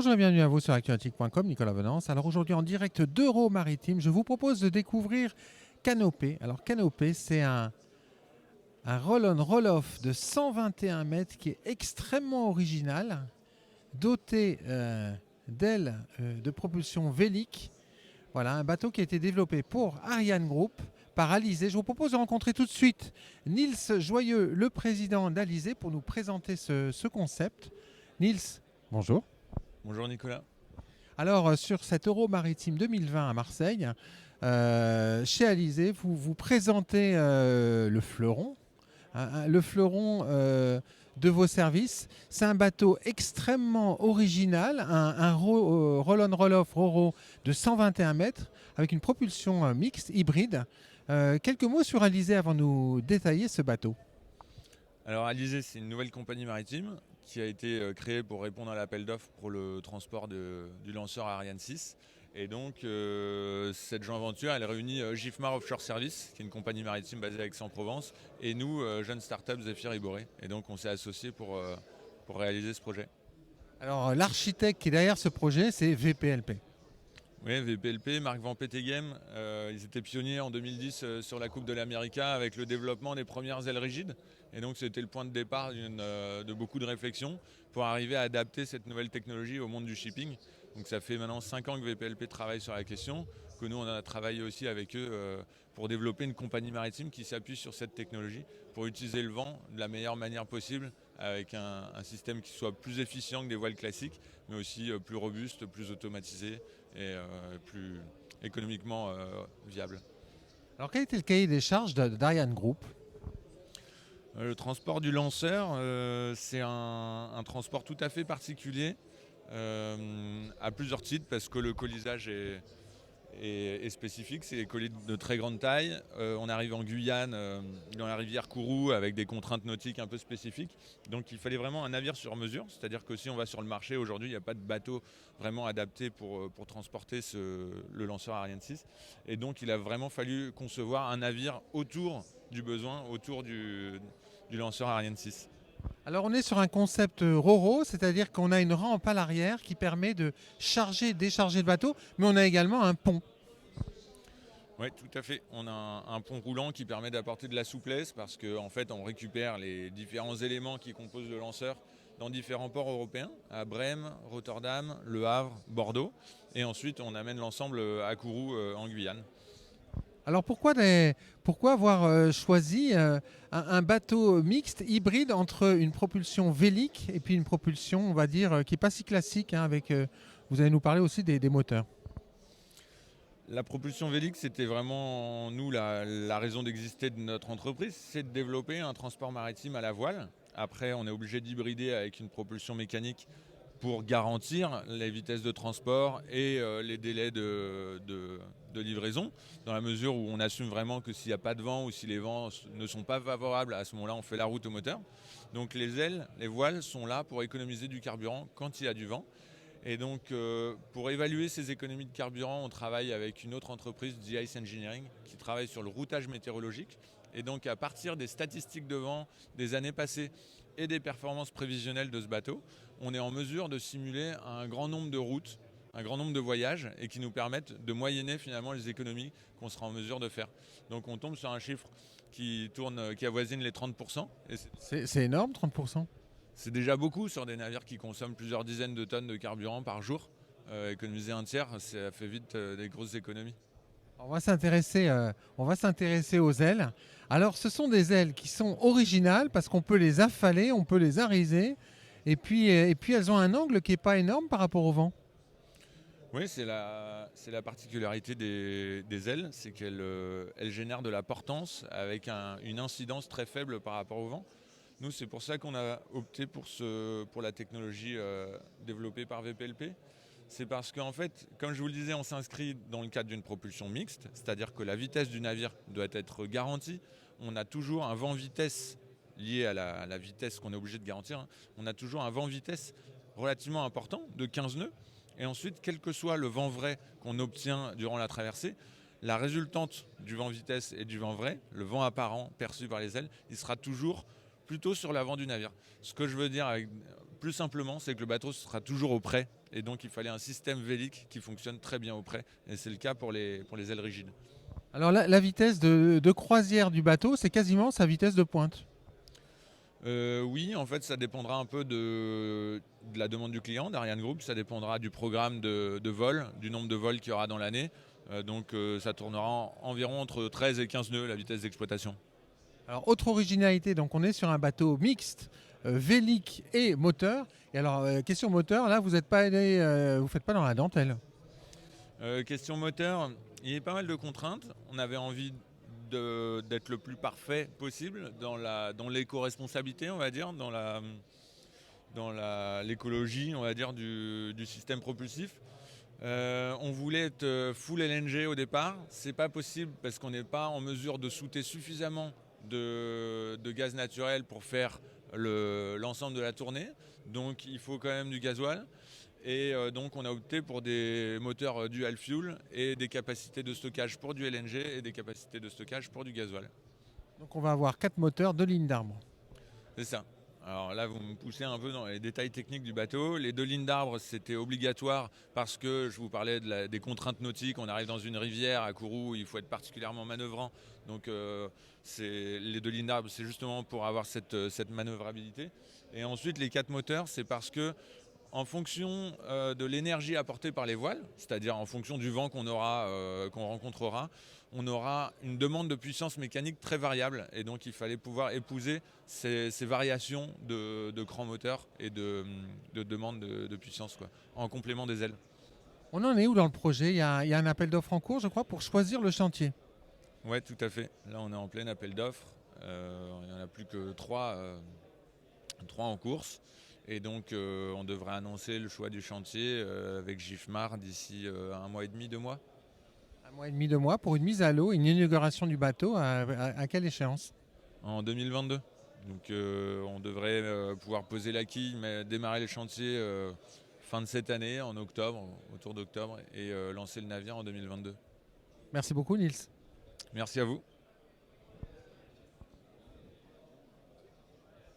Bonjour et bienvenue à vous sur actuantique.com, Nicolas Venance. Alors aujourd'hui en direct d'Euro-Maritime, je vous propose de découvrir Canopé. Alors Canopé, c'est un roll-on roll-off de 121 mètres qui est extrêmement original, doté d'ailes de propulsion vélique. Voilà, un bateau qui a été développé pour Ariane Group par Alizé. Je vous propose de rencontrer tout de suite Nils Joyeux, le président d'Alizé, pour nous présenter ce concept. Nils, bonjour. Bonjour Nicolas. Alors, sur cet Euro Maritime 2020 à Marseille, chez Alizé, vous présentez le fleuron, le fleuron de vos services. C'est un bateau extrêmement original, un roll-on roll-off RoRo de 121 mètres avec une propulsion mixte, hybride. Quelques mots sur Alizé avant de nous détailler ce bateau. Alors Alizé, c'est une nouvelle compagnie maritime qui a été créée pour répondre à l'appel d'offres pour le transport du lanceur Ariane 6. Et donc cette joint venture, elle réunit Gifmar Offshore Service, qui est une compagnie maritime basée à Aix-en-Provence, et nous, jeunes start-up Zephyr Iboré. Et donc on s'est associés pour réaliser ce projet. Alors, l'architecte qui est derrière ce projet, c'est VPLP. Oui, VPLP, Marc Van Petegem, ils étaient pionniers en 2010 sur la Coupe de l'América avec le développement des premières ailes rigides. Et donc c'était le point de départ de beaucoup de réflexions pour arriver à adapter cette nouvelle technologie au monde du shipping. Donc ça fait maintenant 5 ans que VPLP travaille sur la question, que nous on a travaillé aussi avec eux pour développer une compagnie maritime qui s'appuie sur cette technologie pour utiliser le vent de la meilleure manière possible avec un système qui soit plus efficient que des voiles classiques, mais aussi plus robuste, plus automatisé et plus économiquement viable. Alors, quel était le cahier des charges d'Ariane Group? Le transport du lanceur, c'est un transport tout à fait particulier à plusieurs titres parce que le colisage est spécifique, c'est des colis de très grande taille. On arrive en Guyane, dans la rivière Kourou, avec des contraintes nautiques un peu spécifiques. Donc il fallait vraiment un navire sur mesure, c'est-à-dire que si on va sur le marché, aujourd'hui, il n'y a pas de bateau vraiment adapté pour transporter le lanceur Ariane 6. Et donc il a vraiment fallu concevoir un navire autour du besoin, autour du lanceur Ariane 6. Alors, on est sur un concept RoRo, c'est-à-dire qu'on a une rampe à l'arrière qui permet de charger et décharger le bateau, mais on a également un pont. Oui, tout à fait. On a un pont roulant qui permet d'apporter de la souplesse parce qu'en fait, on récupère les différents éléments qui composent le lanceur dans différents ports européens, à Brême, Rotterdam, Le Havre, Bordeaux. Et ensuite, on amène l'ensemble à Kourou, en Guyane. Alors, pourquoi avoir choisi un bateau mixte, hybride, entre une propulsion vélique et puis une propulsion, on va dire, qui n'est pas si classique, hein, avec, vous allez nous parler aussi des moteurs. La propulsion vélique, c'était vraiment, nous, la raison d'exister de notre entreprise, c'est de développer un transport maritime à la voile. Après, on est obligé d'hybrider avec une propulsion mécanique pour garantir les vitesses de transport et les délais de livraison, dans la mesure où on assume vraiment que s'il n'y a pas de vent ou si les vents ne sont pas favorables, à ce moment-là, on fait la route au moteur. Donc les ailes, les voiles sont là pour économiser du carburant quand il y a du vent. Et donc, pour évaluer ces économies de carburant, on travaille avec une autre entreprise, GIS Engineering, qui travaille sur le routage météorologique. Et donc, à partir des statistiques de vent des années passées et des performances prévisionnelles de ce bateau, on est en mesure de simuler un grand nombre de routes, un grand nombre de voyages, et qui nous permettent de moyenner finalement les économies qu'on sera en mesure de faire. Donc, on tombe sur un chiffre qui avoisine les 30%. Et C'est énorme, 30%. c'est déjà beaucoup sur des navires qui consomment plusieurs dizaines de tonnes de carburant par jour. Économiser un tiers, ça fait vite des grosses économies. On va s'intéresser aux ailes. Alors, ce sont des ailes qui sont originales parce qu'on peut les affaler, on peut les ariser, et puis elles ont un angle qui n'est pas énorme par rapport au vent. Oui, c'est la particularité des ailes, c'est qu'elles génèrent de la portance avec une incidence très faible par rapport au vent. Nous, c'est pour ça qu'on a opté pour la technologie développée par VPLP. C'est parce qu'en fait, comme je vous le disais, on s'inscrit dans le cadre d'une propulsion mixte, c'est-à-dire que la vitesse du navire doit être garantie. On a toujours un vent-vitesse lié à la vitesse qu'on est obligé de garantir, hein. On a toujours un vent-vitesse relativement important, de 15 nœuds. Et ensuite, quel que soit le vent vrai qu'on obtient durant la traversée, la résultante du vent-vitesse et du vent vrai, le vent apparent perçu par les ailes, il sera toujours plutôt sur l'avant du navire. Ce que je veux dire plus simplement, c'est que le bateau sera toujours au près Et donc il fallait un système Vélic qui fonctionne très bien au près. Et c'est le cas pour les ailes rigides. Alors la vitesse de croisière du bateau, c'est quasiment sa vitesse de pointe. Oui, en fait, ça dépendra un peu de la demande du client, d'Ariane Group. Ça dépendra du programme de vol, du nombre de vols qu'il y aura dans l'année. Donc ça tournera environ entre 13 et 15 nœuds la vitesse d'exploitation. Alors autre originalité, donc on est sur un bateau mixte, Vélic et moteur. Et alors question moteur, là vous n'êtes pas allé, vous faites pas dans la dentelle. Question moteur, il y a pas mal de contraintes. On avait envie d'être le plus parfait possible dans l'éco-responsabilité, on va dire, dans l'écologie, on va dire, du système propulsif. On voulait être full LNG au départ. C'est pas possible parce qu'on n'est pas en mesure de souter suffisamment de gaz naturel pour faire l'ensemble de la tournée. Donc il faut quand même du gasoil. Et donc on a opté pour des moteurs dual fuel et des capacités de stockage pour du LNG et des capacités de stockage pour du gasoil. Donc on va avoir 4 moteurs, 2 lignes d'arbre. C'est ça. Alors là, vous me poussez un peu dans les détails techniques du bateau. Les 2 lignes d'arbres, c'était obligatoire parce que je vous parlais des contraintes nautiques. On arrive dans une rivière à Kourou, il faut être particulièrement manœuvrant. Donc les 2 lignes d'arbres, c'est justement pour avoir cette manœuvrabilité. Et ensuite, les 4 moteurs, c'est parce que en fonction de l'énergie apportée par les voiles, c'est-à-dire en fonction du vent qu'on rencontrera, on aura une demande de puissance mécanique très variable. Et donc il fallait pouvoir épouser ces variations de cran moteur et de demande de puissance, quoi, en complément des ailes. On en est où dans le projet? Il y a un appel d'offres en cours, je crois, pour choisir le chantier. Ouais, tout à fait. Là, on est en plein appel d'offres. Il n'y en a plus que 3 en course. Et donc, on devrait annoncer le choix du chantier avec GIFMAR d'ici 1 mois et demi, 2 mois. 1 mois et demi, 2 mois pour une mise à l'eau, une inauguration du bateau. À quelle échéance? En 2022. Donc, on devrait pouvoir poser la quille, mais démarrer le chantier fin de cette année, en octobre, autour d'octobre, et lancer le navire en 2022. Merci beaucoup, Nils. Merci à vous.